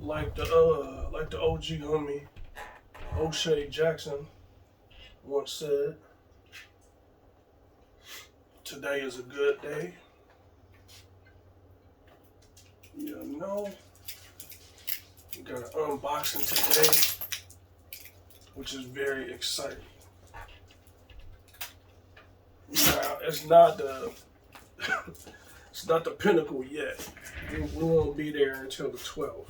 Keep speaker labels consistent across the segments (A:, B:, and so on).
A: Like the OG homie O'Shea Jackson once said, today is a good day. You know, we got an unboxing today, which is very exciting. Now, it's not the it's not the pinnacle yet. We won't be there until the 12th.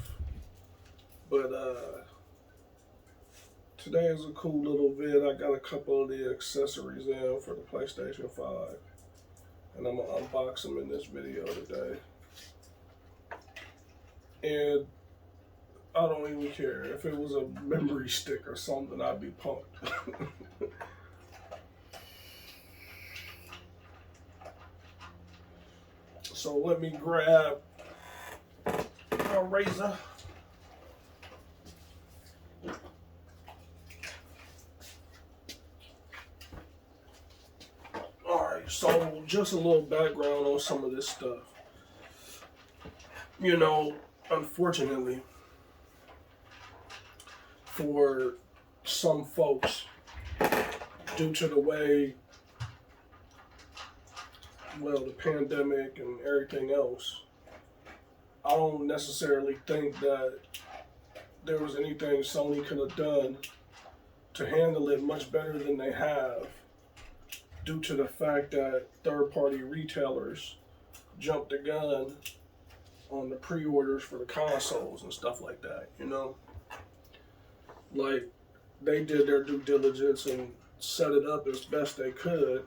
A: But today is a cool little vid. I got a couple of the accessories in for the PlayStation 5. And I'm going to unbox them in this video today. And I don't even care. If it was a memory stick or something, I'd be pumped. So let me grab a razor. Alright, so just a little background on some of this stuff. You know, unfortunately, for some folks, due to the way, well, the pandemic and everything else, I don't necessarily think that there was anything Sony could have done to handle it much better than they have, due to the fact that third-party retailers jumped the gun on the pre-orders for the consoles and stuff like that, you know? Like, they did their due diligence and set it up as best they could,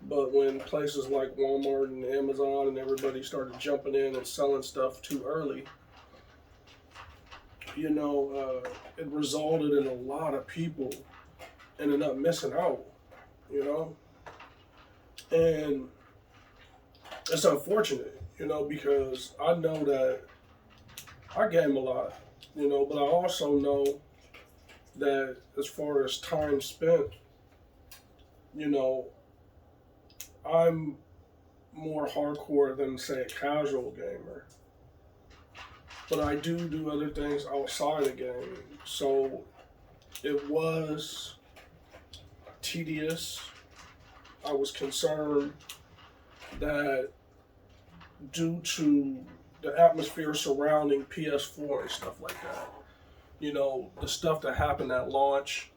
A: but when places like Walmart and Amazon and everybody started jumping in and selling stuff too early, you know, it resulted in a lot of people ending up missing out, you know? And it's unfortunate, you know, because I know that I game a lot, you know, but I also know that as far as time spent, you know, I'm more hardcore than, say, a casual gamer. But I do other things outside the game. So it was tedious. I was concerned that due to the atmosphere surrounding PS4 and stuff like that, you know, the stuff that happened at launch,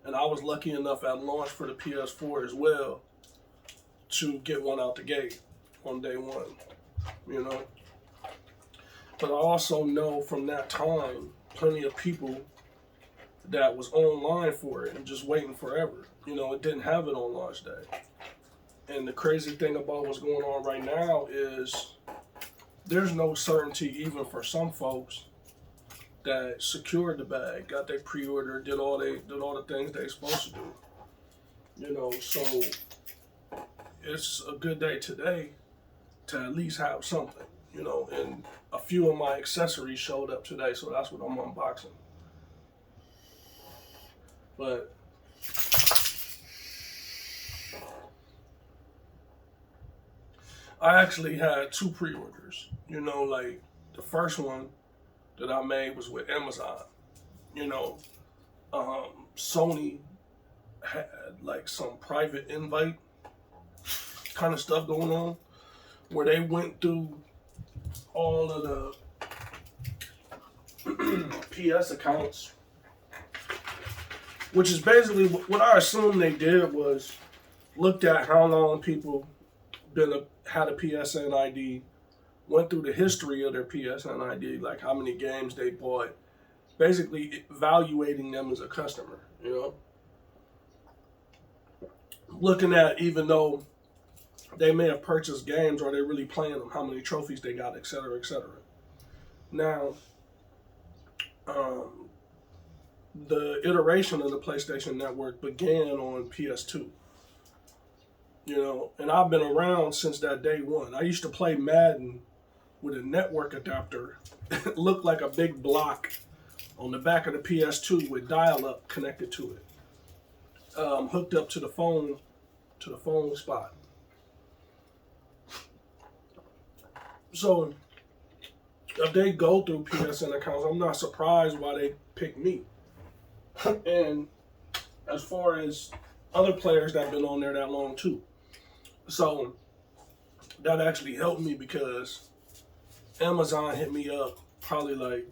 A: and I was lucky enough at launch for the PS4 as well to get one out the gate on day one, you know. But I also know from that time, plenty of people that was online for it and just waiting forever. You know, it didn't have it on launch day. And the crazy thing about what's going on right now is there's no certainty even for some folks that secured the bag, got their pre-order, did all the things they're supposed to do. You know, so it's a good day today to at least have something, you know, and a few of my accessories showed up today, so that's what I'm unboxing. But I actually had two pre-orders, you know, like the first one that I made was with Amazon. You know, Sony had like some private invite kind of stuff going on where they went through all of the PS accounts, which is basically what I assume they did was looked at how long people had a PSN ID, went through the history of their PSN ID, like how many games they bought, basically evaluating them as a customer, you know? Looking at, even though they may have purchased games, are they really playing them, how many trophies they got, et cetera, et cetera. Now, the iteration of the PlayStation Network began on PS2. You know, and I've been around since that day one. I used to play Madden with a network adapter. It looked like a big block on the back of the PS2 with dial-up connected to it, hooked up to the phone spot. So if they go through PSN accounts, I'm not surprised why they pick me. And as far as other players that have been on there that long too. So that actually helped me because Amazon hit me up probably like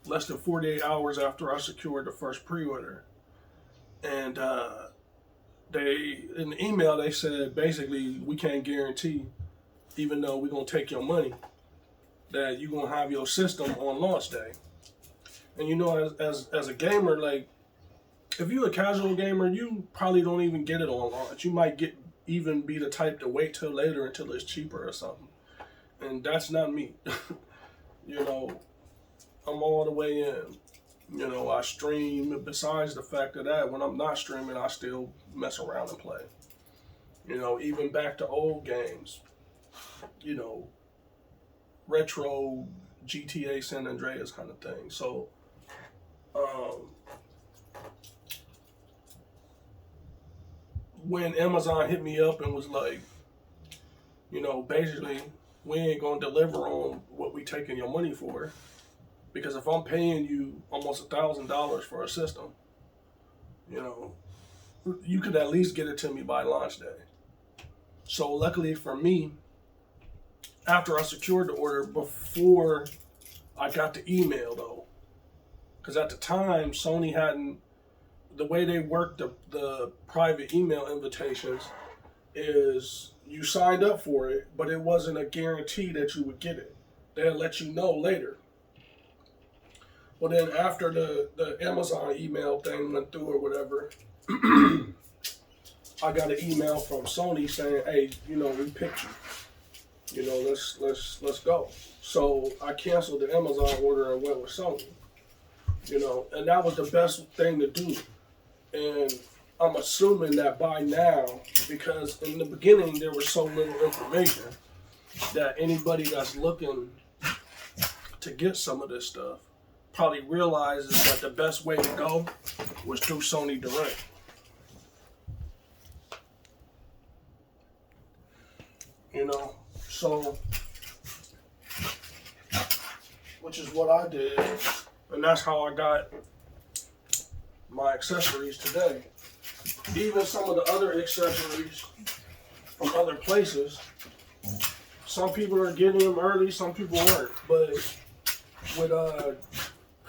A: less than 48 hours after I secured the first pre-order. And they, in the email, they said basically we can't guarantee, even though we're going to take your money, that you're going to have your system on launch day. And you know, as a gamer, like, if you're a casual gamer, you probably don't even get it on launch. You might even be the type to wait till later until it's cheaper or something. And that's not me. You know, I'm all the way in. You know, I stream. Besides the fact of that, when I'm not streaming, I still mess around and play. You know, even back to old games. You know, retro GTA San Andreas kind of thing. So, when Amazon hit me up and was like, you know, basically, we ain't gonna deliver on what we taking your money for, because if I'm paying you almost $1,000 for a system, you know, you could at least get it to me by launch day. So luckily for me, after I secured the order, before I got the email though, because at the time Sony hadn't, the way they worked the private email invitations is you signed up for it, but it wasn't a guarantee that you would get it. They'll let you know later. Well, then after the Amazon email thing went through or whatever, I got an email from Sony saying, "Hey, you know, we picked you. You know, let's go." So I canceled the Amazon order and went with Sony. You know, and that was the best thing to do. And I'm assuming that by now, because in the beginning there was so little information, that anybody that's looking to get some of this stuff probably realizes that the best way to go was through Sony Direct. You know, so, which is what I did, and that's how I got my accessories today. Even some of the other accessories from other places, some people are getting them early, some people weren't. But with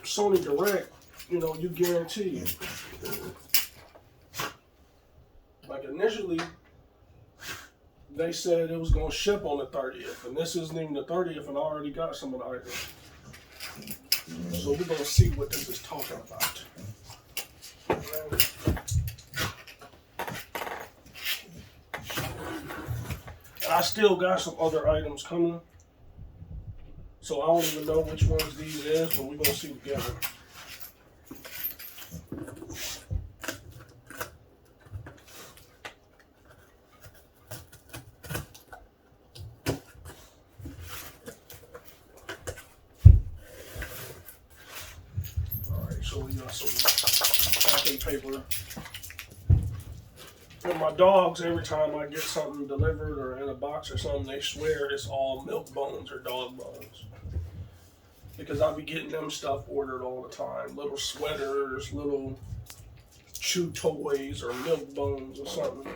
A: Sony Direct, you know, you guarantee. Like initially, they said it was going to ship on the 30th, and this isn't even the 30th, and I already got some of the items. So we're going to see what this is talking about. I still got some other items coming, so I don't even know which ones these is, but we're gonna see together. Alright, so we got some packing paper. With my dogs, every time I get something delivered or in a box or something, they swear it's all milk bones or dog bones. Because I be getting them stuff ordered all the time. Little sweaters, little chew toys or milk bones or something.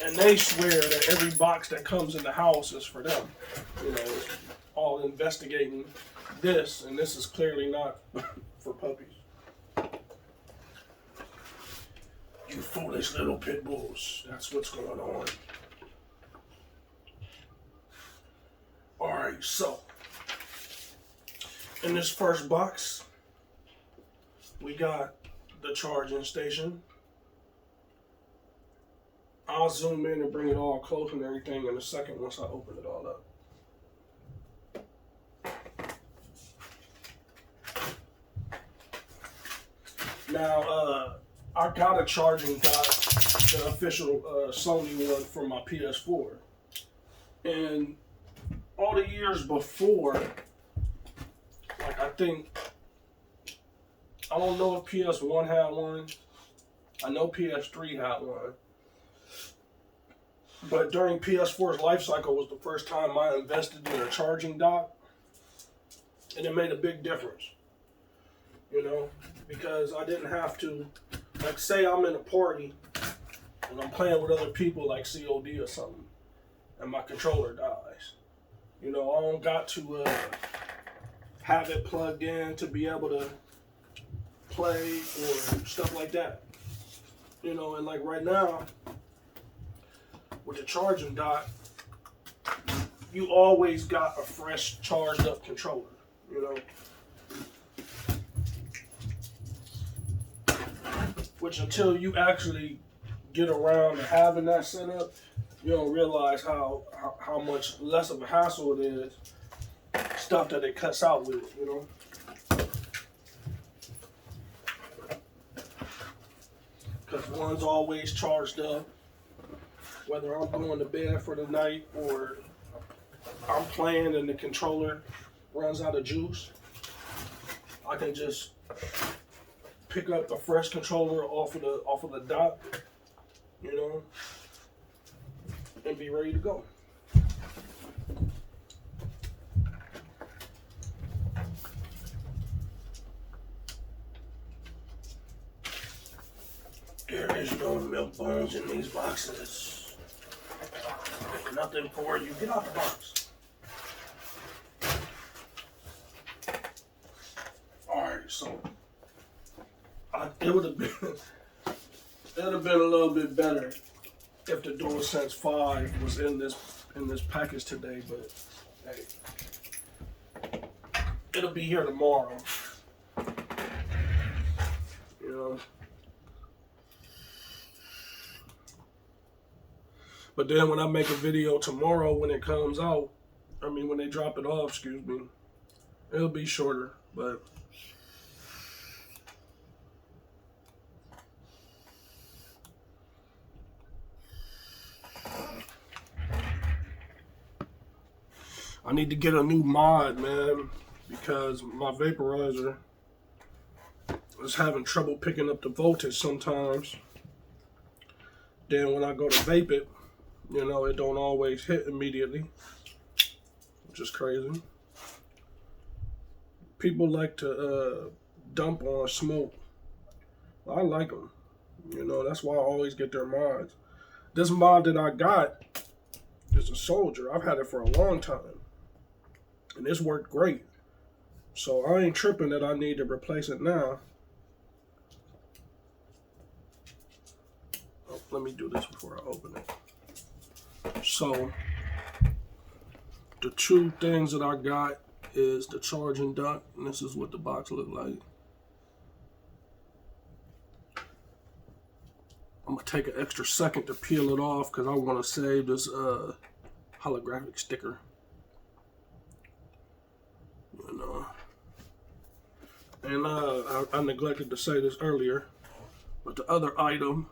A: And they swear that every box that comes in the house is for them. You know, it's all investigating this, and this is clearly not for puppies. You foolish little pit bulls. That's what's going on. Alright, so in this first box, we got the charging station. I'll zoom in and bring it all close and everything in a second once I open it all up. Now, I got a charging dock, the official Sony one for my PS4. And all the years before, like I don't know if PS1 had one. I know PS3 had one. But during PS4's life cycle was the first time I invested in a charging dock, and it made a big difference, you know, because I didn't have to, like, say I'm in a party and I'm playing with other people like COD or something, and my controller dies. You know, I don't got to have it plugged in to be able to play or stuff like that. You know, and like right now, with the charging dock, you always got a fresh charged up controller, you know. Which until you actually get around to having that set up, you don't realize how much less of a hassle it is. Stuff that it cuts out with it, you know. Because one's always charged up, whether I'm going to bed for the night or I'm playing and the controller runs out of juice. I can just pick up a fresh controller off of the dock, you know, and be ready to go. There is no milk bones in these boxes. There's nothing for you. Get out the box. Alright, so it would have been a little bit better if the DualSense 5 was in this package today, but hey, it'll be here tomorrow. You know. But then when I make a video tomorrow, when it comes out, when they drop it off, excuse me, it'll be shorter, but I need to get a new mod, man, because my vaporizer is having trouble picking up the voltage sometimes. Then when I go to vape it, you know, it don't always hit immediately, which is crazy. People like to dump on smoke. I like them. You know, that's why I always get their mods. This mod that I got is a Soldier. I've had it for a long time. And it's worked great. So I ain't tripping that I need to replace it now. Oh, let me do this before I open it. So the two things that I got is the charging dock, and this is what the box look like. I'm gonna take an extra second to peel it off because I want to save this holographic sticker. You know, and I neglected to say this earlier, but the other item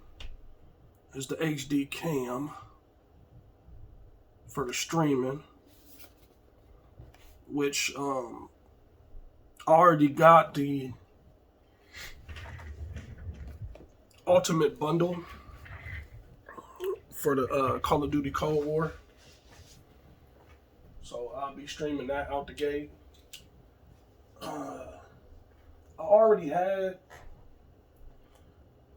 A: is the HD cam for the streaming, which I already got the Ultimate Bundle for the Call of Duty Cold War. So I'll be streaming that out the gate.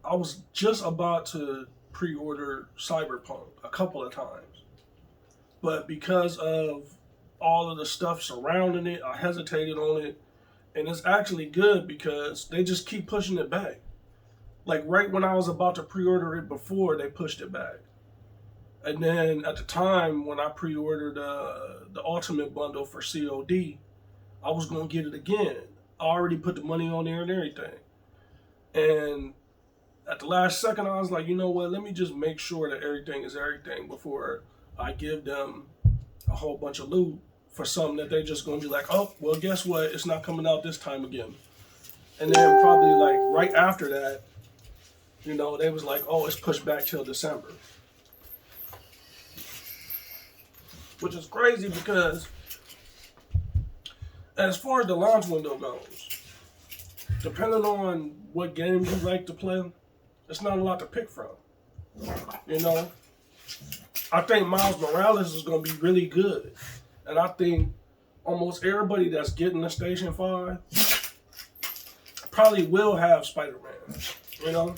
A: I was just about to pre-order Cyberpunk a couple of times, but because of all of the stuff surrounding it, I hesitated on it, and it's actually good because they just keep pushing it back. Like right when I was about to pre-order it before, they pushed it back. And then at the time when I pre-ordered the Ultimate Bundle for COD, I was going to get it again. I already put the money on there and everything. And at the last second, I was like, you know what, let me just make sure that everything is everything before I give them a whole bunch of loot for something that they're just going to be like, oh, well, guess what? It's not coming out this time again. And then probably like right after that, you know, they was like, oh, it's pushed back till December. Which is crazy because as far as the launch window goes, depending on what games you like to play, it's not a lot to pick from. You know? I think Miles Morales is going to be really good. And I think almost everybody that's getting the Station 5 probably will have Spider-Man, you know?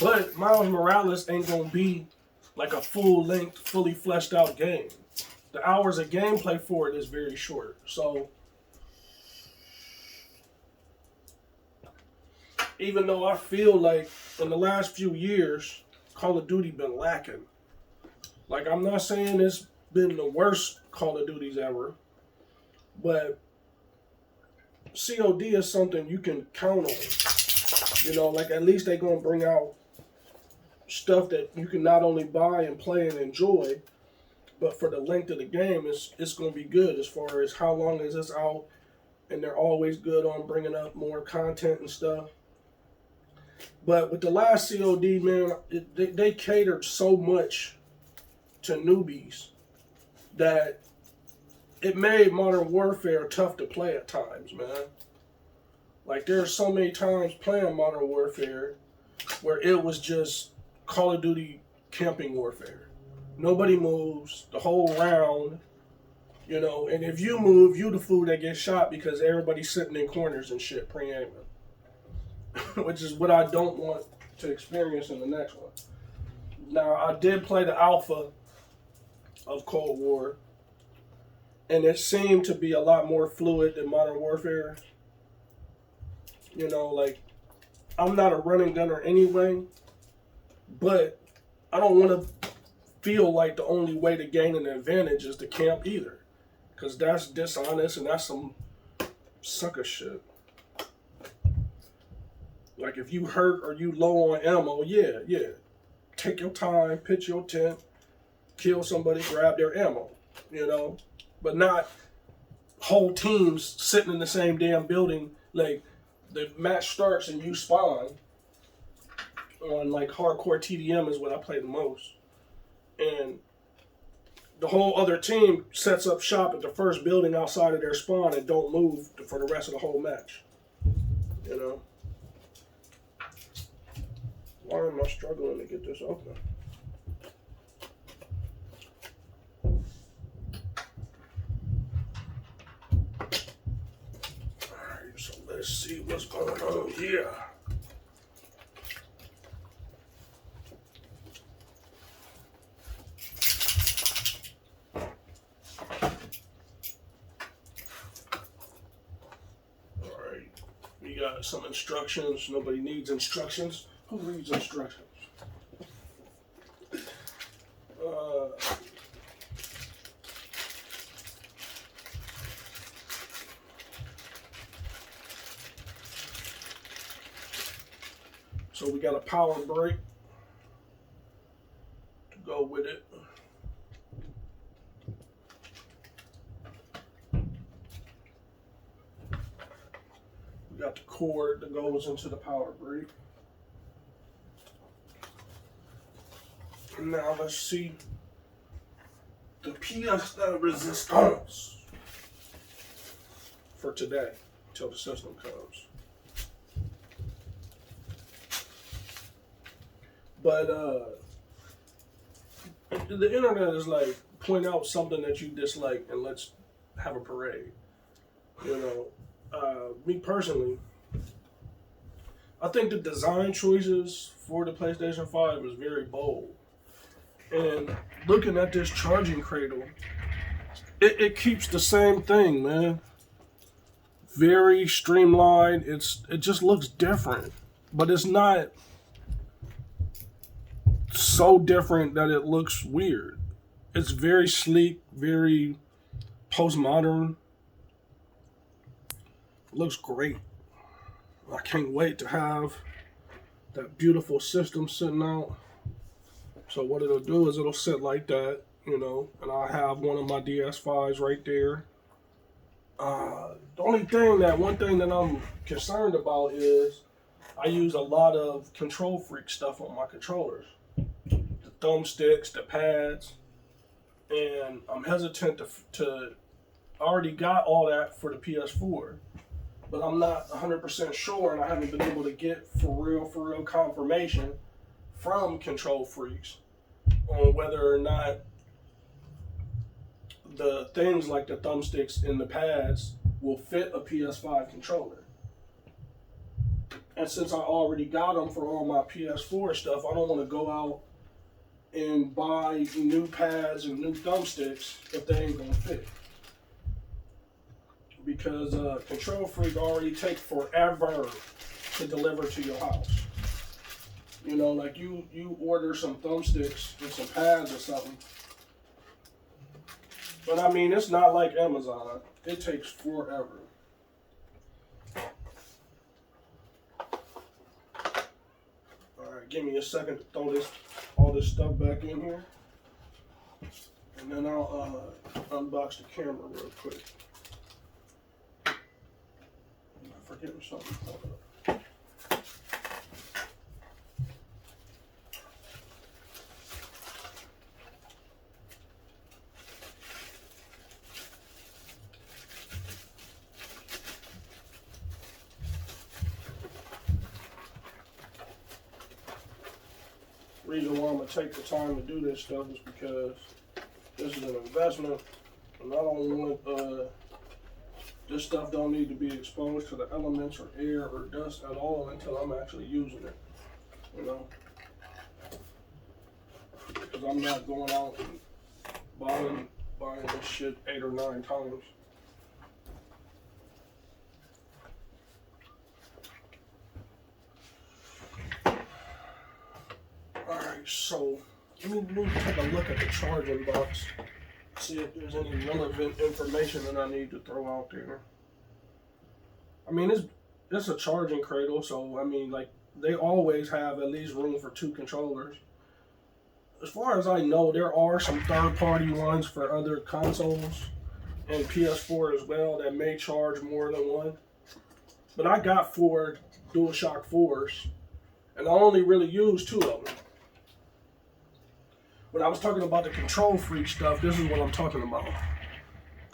A: But Miles Morales ain't going to be like a full-length, fully fleshed out game. The hours of gameplay for it is very short. So, even though I feel like in the last few years, Call of Duty been lacking. Like, I'm not saying it's been the worst Call of Duties ever, but COD is something you can count on. You know, like at least they're going to bring out stuff that you can not only buy and play and enjoy, but for the length of the game, it's going to be good as far as how long is this out, and they're always good on bringing up more content and stuff. But with the last COD, man, they catered so much to newbies that it made Modern Warfare tough to play at times, man. Like, there are so many times playing Modern Warfare where it was just Call of Duty camping warfare. Nobody moves the whole round, you know, and if you move, you the fool that gets shot because everybody's sitting in corners and shit pre-aiming. Which is what I don't want to experience in the next one. Now, I did play the alpha of Cold War, and it seemed to be a lot more fluid than Modern Warfare. You know, like, I'm not a running gunner anyway, but I don't want to feel like the only way to gain an advantage is to camp either. Because that's dishonest and that's some sucker shit. Like, if you hurt or you low on ammo, yeah. Take your time, pitch your tent, kill somebody, grab their ammo, you know? But not whole teams sitting in the same damn building. Like, the match starts and you spawn on, like, hardcore TDM is what I play the most. And the whole other team sets up shop at the first building outside of their spawn and don't move for the rest of the whole match, you know? Why am I struggling to get this open? Alright, so let's see what's going on here. Alright, we got some instructions. Nobody needs instructions. Who reads instructions? So we got a power break to go with it. We got the cord that goes into the power break. Now let's see the PS5 resistance for today until the system comes. But the internet is like, point out something that you dislike and let's have a parade. You know, me personally, I think the design choices for the PlayStation 5 is very bold. And looking at this charging cradle, it keeps the same thing, man. Very streamlined. It just looks different, but it's not so different that it looks weird. It's very sleek, very postmodern. It looks great. I can't wait to have that beautiful system sitting out. So what it'll do is it'll sit like that, you know, and I'll have one of my DS5s right there. The only thing one thing that I'm concerned about is I use a lot of Control Freak stuff on my controllers. The thumbsticks, the pads, and I'm hesitant to I already got all that for the PS4, but I'm not 100% sure, and I haven't been able to get for real confirmation from Control Freaks on whether or not the things like the thumbsticks and the pads will fit a PS5 controller. And since I already got them for all my PS4 stuff, I don't want to go out and buy new pads and new thumbsticks if they ain't gonna fit. Because Control Freak already take forever to deliver to your house. You know, like you order some thumbsticks and some pads or something. But I mean, it's not like Amazon. It takes forever. Alright, give me a second to throw all this stuff back in here. And then I'll unbox the camera real quick. I'm forgetting something. Reason why I'm gonna take the time to do this stuff is because this is an investment, and I don't want this stuff don't need to be exposed to the elements or air or dust at all until I'm actually using it. You know, because I'm not going out and buying this shit 8 or 9 times. So let me take a look at the charging box, see if there's any relevant information that I need to throw out there. I mean, it's a charging cradle, so I mean, like, they always have at least room for 2 controllers. As far as I know, there are some third-party ones for other consoles and PS4 as well that may charge more than one. But I got 4 DualShock 4s, and I only really use 2 of them. When I was talking about the Control Freak stuff, this is what I'm talking about.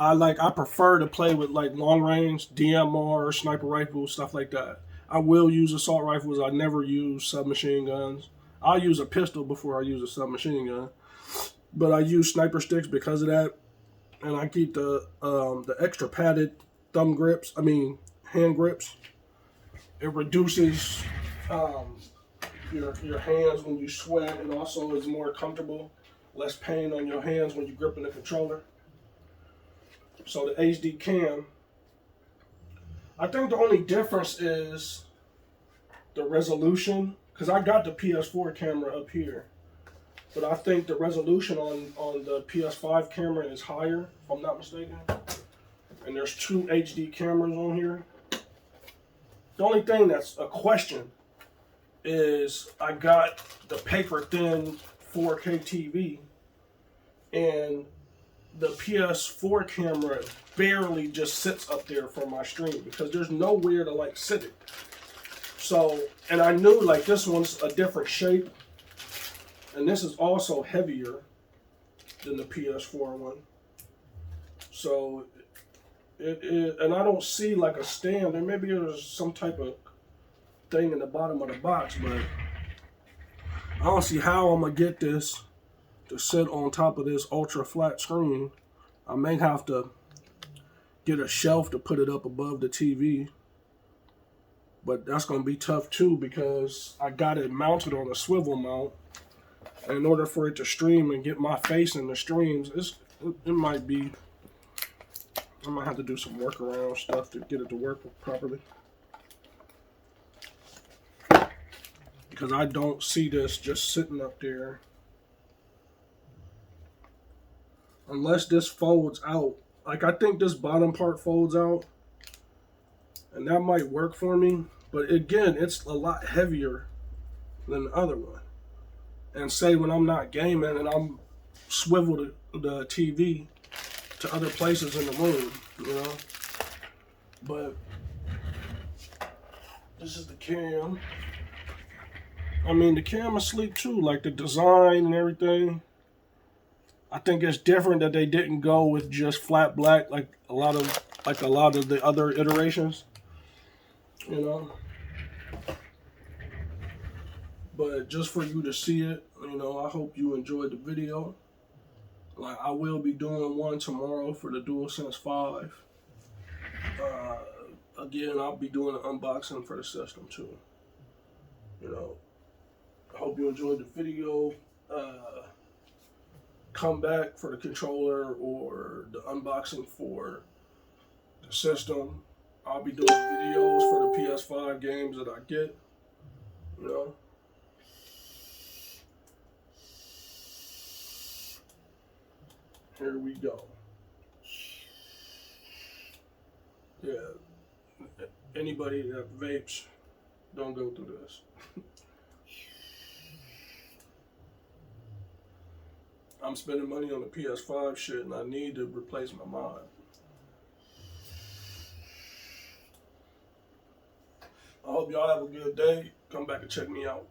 A: I prefer to play with like long range, DMR, sniper rifles, stuff like that. I will use assault rifles. I never use submachine guns. I'll use a pistol before I use a submachine gun. But I use sniper sticks because of that. And I keep the extra padded hand grips. It reduces your hands when you sweat. It also is more comfortable, less pain on your hands when you're gripping the controller. So the HD cam, I think the only difference is the resolution, because I got the PS4 camera up here, but I think the resolution on the PS5 camera is higher, if I'm not mistaken. And there's 2 HD cameras on here. The only thing that's a question is I got the paper thin 4K TV, and the PS4 camera barely just sits up there for my stream because there's nowhere to like sit it. So, and I knew like this one's a different shape, and this is also heavier than the PS4 one. So and I don't see like a stand. There maybe there's some type of thing in the bottom of the box, but I don't see how I'm gonna get this to sit on top of this ultra flat screen. I may have to get a shelf to put it up above the TV, but that's gonna be tough too because I got it mounted on a swivel mount, and in order for it to stream and get my face in the streams, it might be, I might have to do some workaround stuff to get it to work properly. Because I don't see this just sitting up there. Unless this folds out. Like, I think this bottom part folds out. And that might work for me. But again, it's a lot heavier than the other one. And say when I'm not gaming and I'm swivel the TV to other places in the room, you know. But this is the cam. I mean, the cam is sleek too, like the design and everything. I think it's different that they didn't go with just flat black like a lot of the other iterations, you know. But just for you to see it, you know, I hope you enjoyed the video. Like, I will be doing one tomorrow for the DualSense 5. Again, I'll be doing an unboxing for the system too. You know, I hope you enjoyed the video. Come back for the controller or the unboxing for the system. I'll be doing videos for the PS5 games that I get. You know. Here we go. Yeah. Anybody that vapes, don't go through this. I'm spending money on the PS5 shit and I need to replace my mod. I hope y'all have a good day. Come back and check me out.